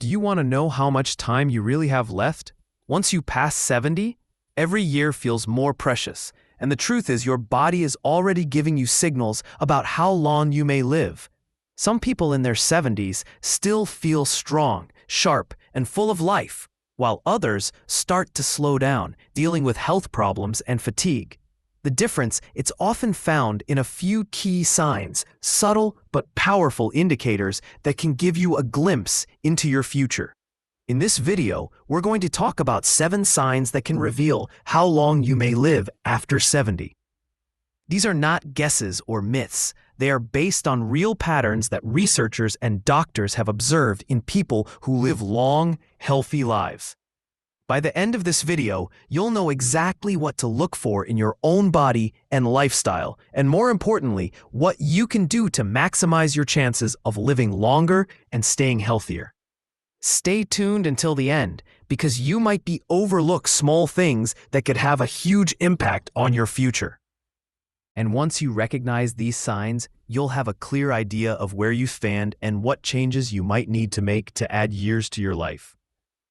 Do you want to know how much time you really have left? Once you pass 70, every year feels more precious, and the truth is your body is already giving you signals about how long you may live. Some people in their 70s still feel strong, sharp, and full of life, while others start to slow down, dealing with health problems and fatigue. The difference, it's often found in a few key signs, subtle but powerful indicators that can give you a glimpse into your future. In this video, we're going to talk about 7 signs that can reveal how long you may live after 70. These are not guesses or myths. They are based on real patterns that researchers and doctors have observed in people who live long, healthy lives. By the end of this video, you'll know exactly what to look for in your own body and lifestyle, and more importantly, what you can do to maximize your chances of living longer and staying healthier. Stay tuned until the end, because you might be overlook small things that could have a huge impact on your future. And once you recognize these signs, you'll have a clear idea of where you stand and what changes you might need to make to add years to your life.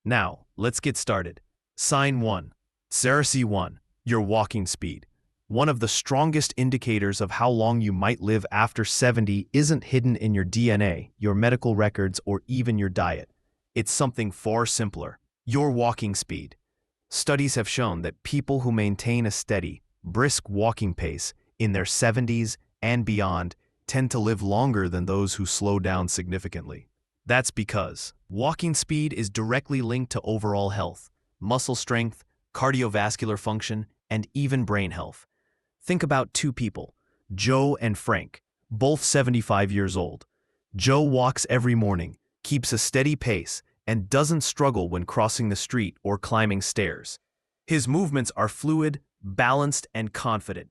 Now, let's get started. Sign 1. SRC1, your walking speed. One of the strongest indicators of how long you might live after 70 isn't hidden in your DNA, your medical records, or even your diet. It's something far simpler: your walking speed. Studies have shown that people who maintain a steady, brisk walking pace in their 70s and beyond tend to live longer than those who slow down significantly. That's because walking speed is directly linked to overall health, muscle strength, cardiovascular function, and even brain health. Think about 2 people, Joe and Frank, both 75 years old. Joe walks every morning, keeps a steady pace, and doesn't struggle when crossing the street or climbing stairs. His movements are fluid, balanced, and confident.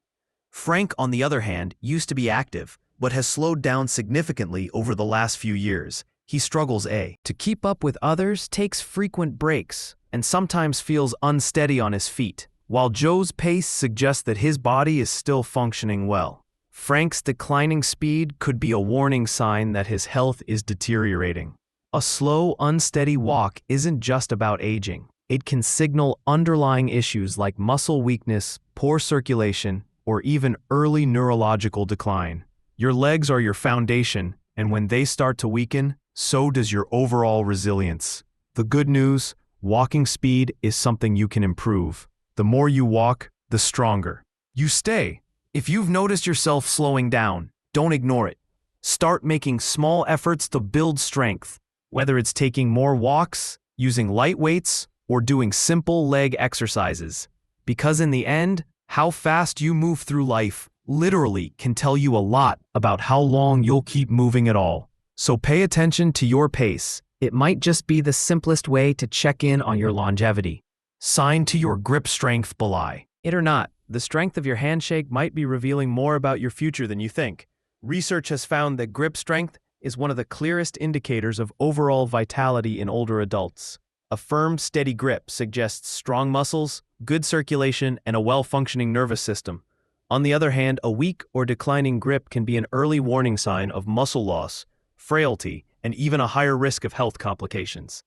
Frank, on the other hand, used to be active, but has slowed down significantly over the last few years. He struggles to keep up with others, takes frequent breaks, and sometimes feels unsteady on his feet, while Joe's pace suggests that his body is still functioning well. Frank's declining speed could be a warning sign that his health is deteriorating. A slow, unsteady walk isn't just about aging. It can signal underlying issues like muscle weakness, poor circulation, or even early neurological decline. Your legs are your foundation, and when they start to weaken, so does your overall resilience. The good news: walking speed is something you can improve. The more you walk, the stronger you stay. If you've noticed yourself slowing down, don't ignore it. Start making small efforts to build strength, whether it's taking more walks, using light weights, or doing simple leg exercises. Because in the end, how fast you move through life literally can tell you a lot about how long you'll keep moving at all. So pay attention to your pace. It might just be the simplest way to check in on your longevity. Sign to your grip strength belie. It or not, the strength of your handshake might be revealing more about your future than you think. Research has found that grip strength is one of the clearest indicators of overall vitality in older adults. A firm, steady grip suggests strong muscles, good circulation, and a well-functioning nervous system. On the other hand, a weak or declining grip can be an early warning sign of muscle loss, frailty, and even a higher risk of health complications.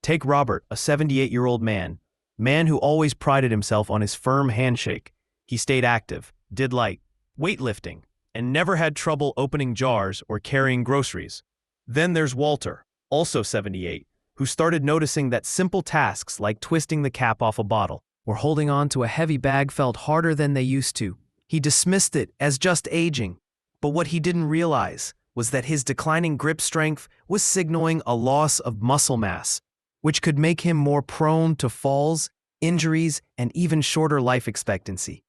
Take Robert, a 78-year-old man who always prided himself on his firm handshake. He stayed active, did light weightlifting, and never had trouble opening jars or carrying groceries. Then there's Walter, also 78, who started noticing that simple tasks like twisting the cap off a bottle or holding on to a heavy bag felt harder than they used to. He dismissed it as just aging, but what he didn't realize was that his declining grip strength was signaling a loss of muscle mass, which could make him more prone to falls, injuries, and even shorter life expectancy.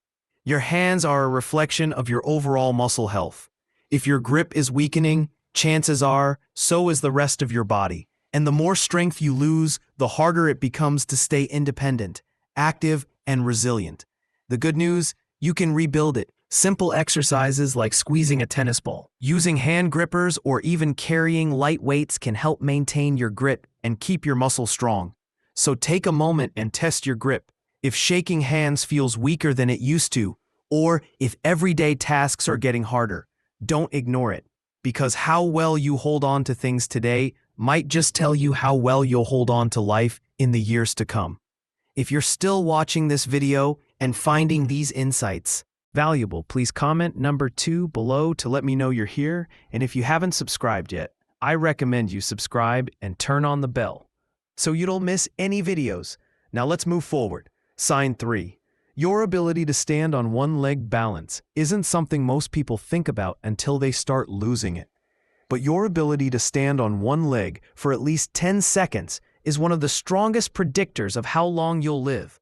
Your hands are a reflection of your overall muscle health. If your grip is weakening, chances are so is the rest of your body. And the more strength you lose, the harder it becomes to stay independent, active, and resilient. The good news: you can rebuild it. Simple exercises like squeezing a tennis ball, using hand grippers, or even carrying light weights can help maintain your grip and keep your muscles strong. So take a moment and test your grip. If shaking hands feels weaker than it used to, or if everyday tasks are getting harder, don't ignore it, because how well you hold on to things today might just tell you how well you'll hold on to life in the years to come. If you're still watching this video and finding these insights valuable, please comment number 2 below to let me know you're here. And if you haven't subscribed yet, I recommend you subscribe and turn on the bell so you don't miss any videos. Now let's move forward. Sign 3. Your ability to stand on one leg balance isn't something most people think about until they start losing it. But your ability to stand on one leg for at least 10 seconds is one of the strongest predictors of how long you'll live.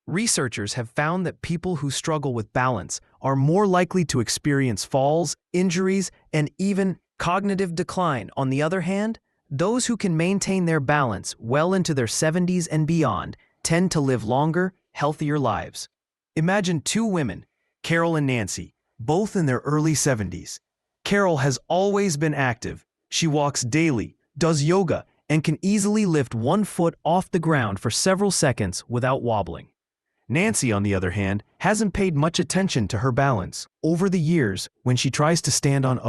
Researchers have found that people who struggle with balance are more likely to experience falls, injuries, and even cognitive decline. On the other hand, those who can maintain their balance well into their 70s and beyond tend to live longer, healthier lives. Imagine 2 women, Carol and Nancy, both in their early 70s. Carol has always been active. She walks daily, does yoga, and can easily lift 1 foot off the ground for several seconds without wobbling. Nancy, on the other hand, hasn't paid much attention to her balance over the years. When she tries to stand on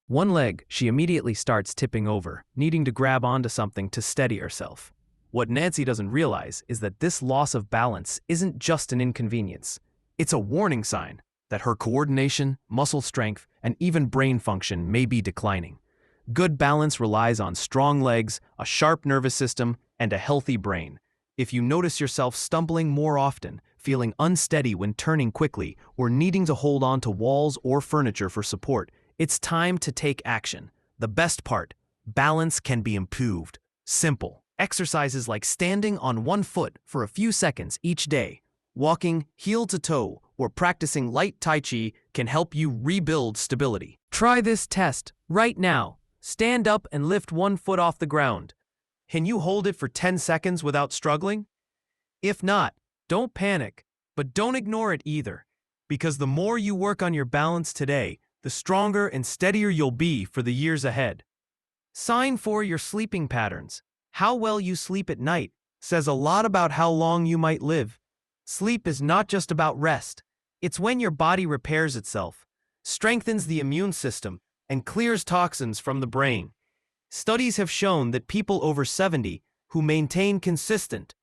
one leg, she immediately starts tipping over, needing to grab onto something to steady herself. What Nancy doesn't realize is that this loss of balance isn't just an inconvenience. It's a warning sign that her coordination, muscle strength, and even brain function may be declining. Good balance relies on strong legs, a sharp nervous system, and a healthy brain. If you notice yourself stumbling more often, feeling unsteady when turning quickly, or needing to hold on to walls or furniture for support, it's time to take action. The best part, balance can be improved. Simple. Exercises like standing on 1 foot for a few seconds each day, walking heel to toe, or practicing light Tai Chi can help you rebuild stability. Try this test right now. Stand up and lift 1 foot off the ground. Can you hold it for 10 seconds without struggling? If not, don't panic, but don't ignore it either, because the more you work on your balance today, the stronger and steadier you'll be for the years ahead. Sign 4. Your sleeping patterns. How well you sleep at night says a lot about how long you might live. Sleep is not just about rest. It's when your body repairs itself, strengthens the immune system, and clears toxins from the brain. Studies have shown that people over 70 who maintain consistent,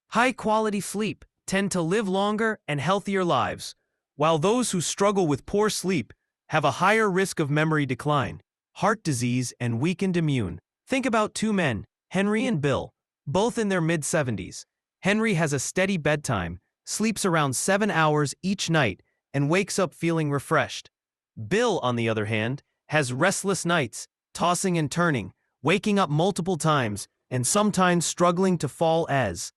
high-quality sleep tend to live longer and healthier lives, while those who struggle with poor sleep have a higher risk of memory decline, heart disease, and weakened immune. Think about 2 men, Henry and Bill, both in their mid-70s. Henry has a steady bedtime, sleeps around 7 hours each night, and wakes up feeling refreshed. Bill, on the other hand, has restless nights, tossing and turning, waking up multiple times, and sometimes struggling to fall as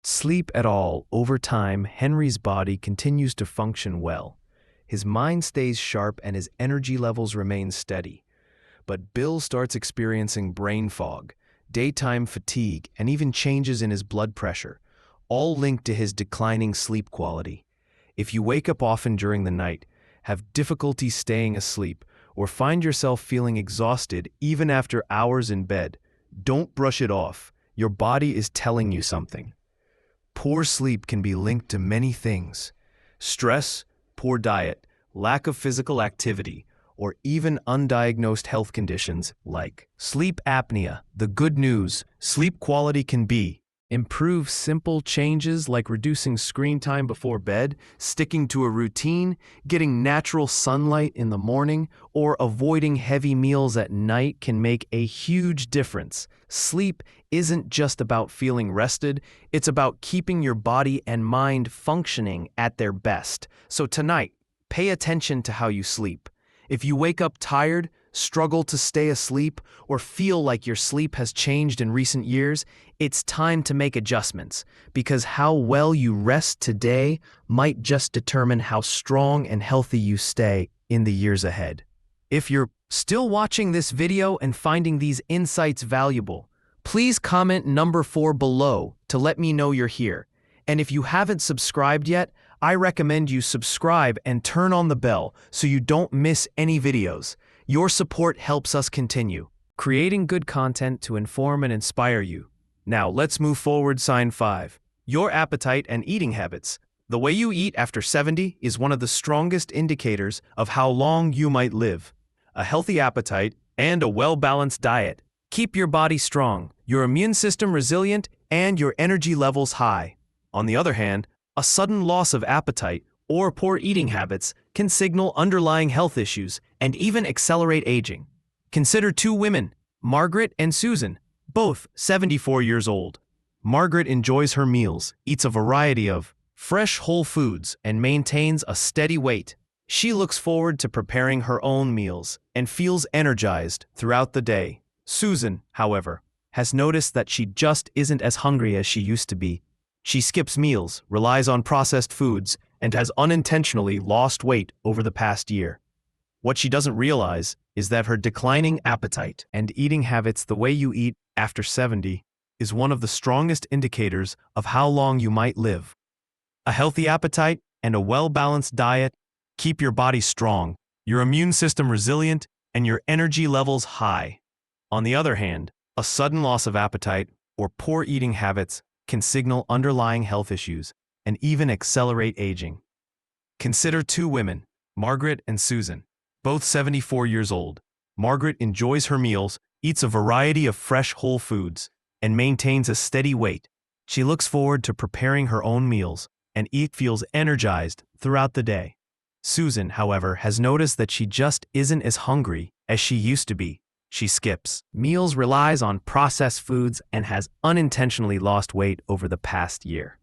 sleep at all. Over time, Henry's body continues to function well. His mind stays sharp and his energy levels remain steady. But Bill starts experiencing brain fog, daytime fatigue, and even changes in his blood pressure, all linked to his declining sleep quality. If you wake up often during the night, have difficulty staying asleep, or find yourself feeling exhausted even after hours in bed, don't brush it off. Your body is telling you something. Poor sleep can be linked to many things: stress, poor diet, lack of physical activity, or even undiagnosed health conditions like sleep apnea. The good news, sleep quality can be improved. Simple changes like reducing screen time before bed, sticking to a routine, getting natural sunlight in the morning, or avoiding heavy meals at night can make a huge difference. Sleep isn't just about feeling rested, it's about keeping your body and mind functioning at their best. So tonight, pay attention to how you sleep. If you wake up tired, struggle to stay asleep, or feel like your sleep has changed in recent years, it's time to make adjustments, because how well you rest today might just determine how strong and healthy you stay in the years ahead. If you're still watching this video and finding these insights valuable, please comment number 4 below to let me know you're here. And if you haven't subscribed yet, I recommend you subscribe and turn on the bell so you don't miss any videos. Your support helps us continue creating good content to inform and inspire you. Now let's move forward. Sign 5. Your appetite and eating habits. The way you eat after 70 is one of the strongest indicators of how long you might live. A healthy appetite and a well-balanced diet keep your body strong, your immune system resilient, and your energy levels high. On the other hand, a sudden loss of appetite or poor eating habits can signal underlying health issues and even accelerate aging. Consider two women, Margaret and Susan, both 74 years old. Margaret enjoys her meals, eats a variety of fresh whole foods, and maintains a steady weight. She looks forward to preparing her own meals and feels energized throughout the day. Susan, however, has noticed that she just isn't as hungry as she used to be. She skips meals, relies on processed foods, and has unintentionally lost weight over the past year. What she doesn't realize is that her declining appetite and eating habits, the way you eat after 70, is one of the strongest indicators of how long you might live. A healthy appetite and a well-balanced diet keep your body strong, your immune system resilient, and your energy levels high. On the other hand, a sudden loss of appetite or poor eating habits can signal underlying health issues and even accelerate aging. Consider two women, Margaret and Susan, both 74 years old. Margaret enjoys her meals, eats a variety of fresh whole foods, and maintains a steady weight. She looks forward to preparing her own meals and feels energized throughout the day. Susan, however, has noticed that she just isn't as hungry as she used to be. She skips meals, relies on processed foods, and has unintentionally lost weight over the past year.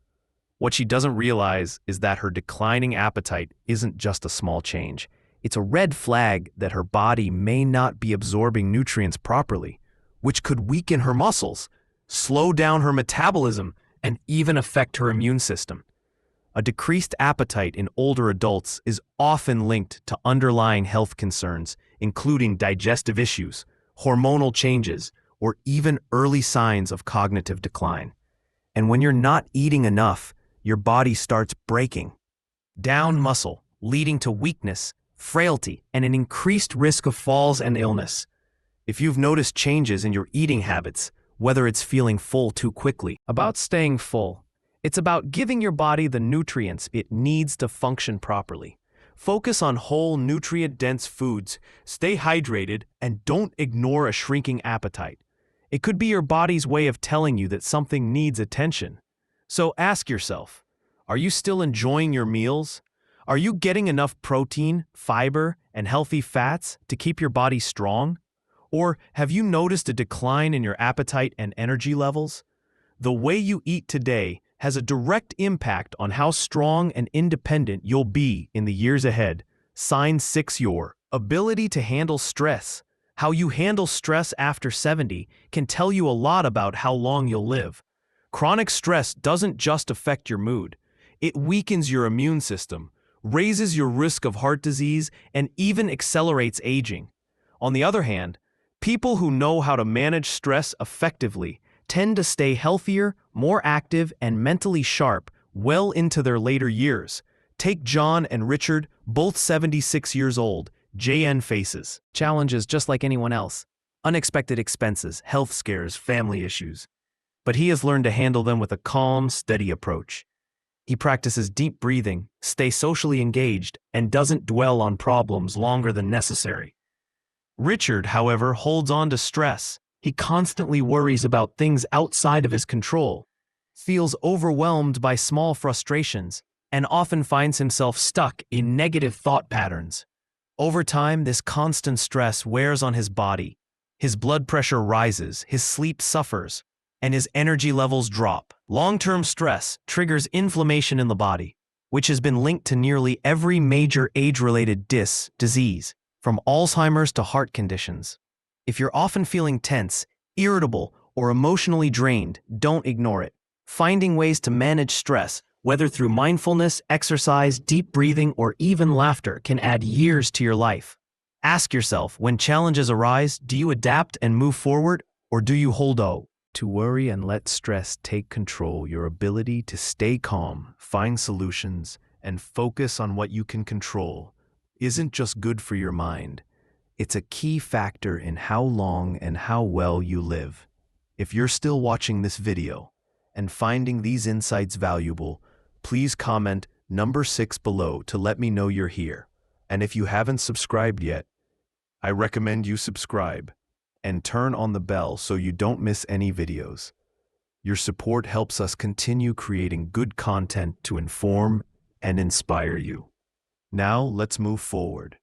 What she doesn't realize is that her declining appetite isn't just a small change. It's a red flag that her body may not be absorbing nutrients properly, which could weaken her muscles, slow down her metabolism, and even affect her immune system. A decreased appetite in older adults is often linked to underlying health concerns, including digestive issues, hormonal changes, or even early signs of cognitive decline. And when you're not eating enough, your body starts breaking down muscle, leading to weakness, frailty, and an increased risk of falls and illness. If you've noticed changes in your eating habits, whether it's feeling full too quickly, about staying full, it's about giving your body the nutrients it needs to function properly. Focus on whole, nutrient-dense foods, stay hydrated, and don't ignore a shrinking appetite. It could be your body's way of telling you that something needs attention. So ask yourself, are you still enjoying your meals? Are you getting enough protein, fiber, and healthy fats to keep your body strong? Or have you noticed a decline in your appetite and energy levels? The way you eat today has a direct impact on how strong and independent you'll be in the years ahead. Sign 6. Your ability to handle stress. How you handle stress after 70 can tell you a lot about how long you'll live. Chronic stress doesn't just affect your mood. It weakens your immune system, raises your risk of heart disease, and even accelerates aging. On the other hand, people who know how to manage stress effectively tend to stay healthier, more active, and mentally sharp well into their later years. Take John and Richard, both 76 years old. JN faces challenges just like anyone else. Unexpected expenses, health scares, family issues. But he has learned to handle them with a calm, steady approach. He practices deep breathing, stays socially engaged, and doesn't dwell on problems longer than necessary. Richard, however, holds on to stress. He constantly worries about things outside of his control, feels overwhelmed by small frustrations, and often finds himself stuck in negative thought patterns. Over time, this constant stress wears on his body. His blood pressure rises, his sleep suffers, and his energy levels drop. Long-term stress triggers inflammation in the body, which has been linked to nearly every major age-related disease, from Alzheimer's to heart conditions. If you're often feeling tense, irritable, or emotionally drained, don't ignore it. Finding ways to manage stress, whether through mindfulness, exercise, deep breathing, or even laughter, can add years to your life. Ask yourself, when challenges arise, do you adapt and move forward, or do you hold on to worry and let stress take control? Your ability to stay calm, find solutions, and focus on what you can control isn't just good for your mind. It's a key factor in how long and how well you live. If you're still watching this video and finding these insights valuable, please comment number 6 below to let me know you're here. And if you haven't subscribed yet, I recommend you subscribe. and turn on the bell so you don't miss any videos. Your support helps us continue creating good content to inform and inspire you. Now let's move forward.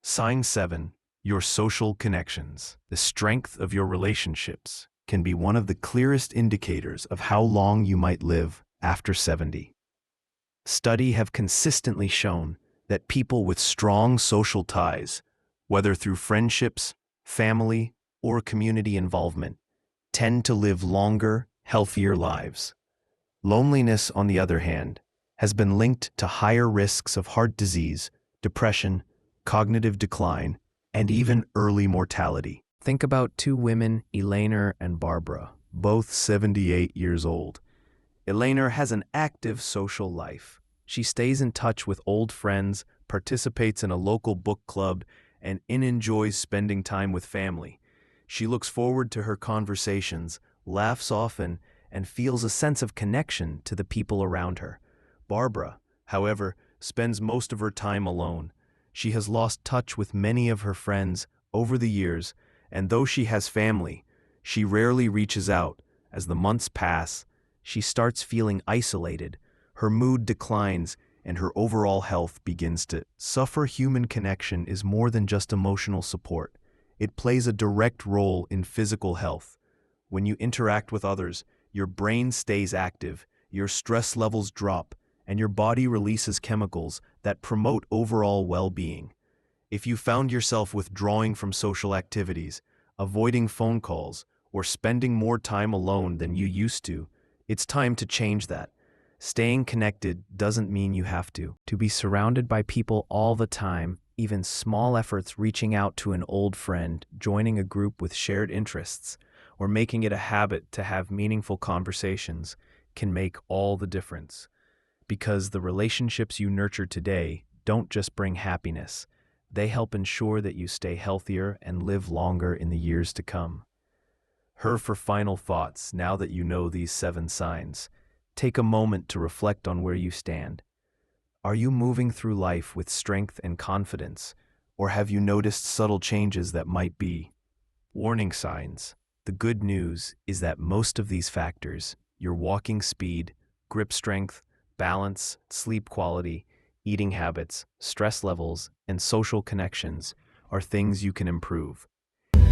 Sign 7. Your social connections. The strength of your relationships can be one of the clearest indicators of how long you might live after 70. Studies have consistently shown that people with strong social ties, whether through friendships, family, or community involvement, tend to live longer, healthier lives. Loneliness, on the other hand, has been linked to higher risks of heart disease, depression, cognitive decline, and even early mortality. Think about two women, Elainer and Barbara, both 78 years old. Elainer has an active social life. She stays in touch with old friends, participates in a local book club, and enjoys spending time with family. She looks forward to her conversations, laughs often, and feels a sense of connection to the people around her. Barbara, however, spends most of her time alone. She has lost touch with many of her friends over the years, and though she has family, she rarely reaches out. As the months pass, she starts feeling isolated, her mood declines, and her overall health begins to suffer. Human connection is more than just emotional support. It plays a direct role in physical health. When you interact with others, your brain stays active, your stress levels drop, and your body releases chemicals that promote overall well-being. If you found yourself withdrawing from social activities, avoiding phone calls, or spending more time alone than you used to, it's time to change that. Staying connected doesn't mean you have to be surrounded by people all the time. Even small efforts, reaching out to an old friend, joining a group with shared interests, or making it a habit to have meaningful conversations, can make all the difference. Because the relationships you nurture today don't just bring happiness, they help ensure that you stay healthier and live longer in the years to come. For final thoughts, now that you know these 7 signs, take a moment to reflect on where you stand. Are you moving through life with strength and confidence, or have you noticed subtle changes that might be warning signs? The good news is that most of these factors, your walking speed, grip strength, balance, sleep quality, eating habits, stress levels, and social connections, are things you can improve.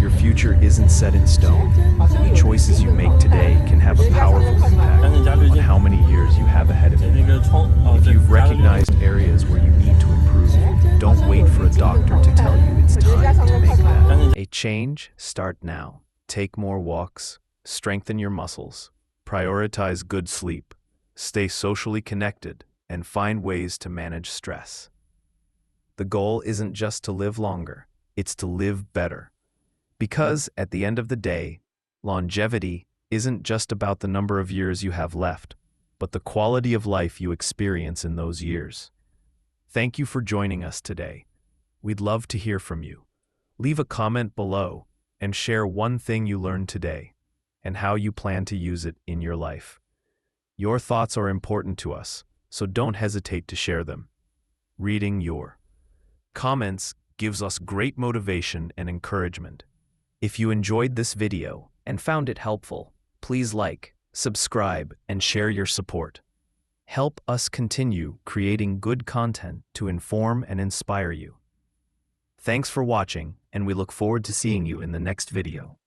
Your future isn't set in stone. The choices you make today can have a powerful impact on how many years you have ahead of you. If you've recognized areas where you need to improve, don't wait for a doctor to tell you it's time to make a change. Start now. Take more walks, strengthen your muscles, prioritize good sleep, stay socially connected, and find ways to manage stress. The goal isn't just to live longer, it's to live better. Because at the end of the day, longevity isn't just about the number of years you have left, but the quality of life you experience in those years. Thank you for joining us today. We'd love to hear from you. Leave a comment below and share one thing you learned today and how you plan to use it in your life. Your thoughts are important to us, so don't hesitate to share them. Reading your comments gives us great motivation and encouragement. If you enjoyed this video and found it helpful, please like, subscribe, and share your support. Help us continue creating good content to inform and inspire you. Thanks for watching, and we look forward to seeing you in the next video.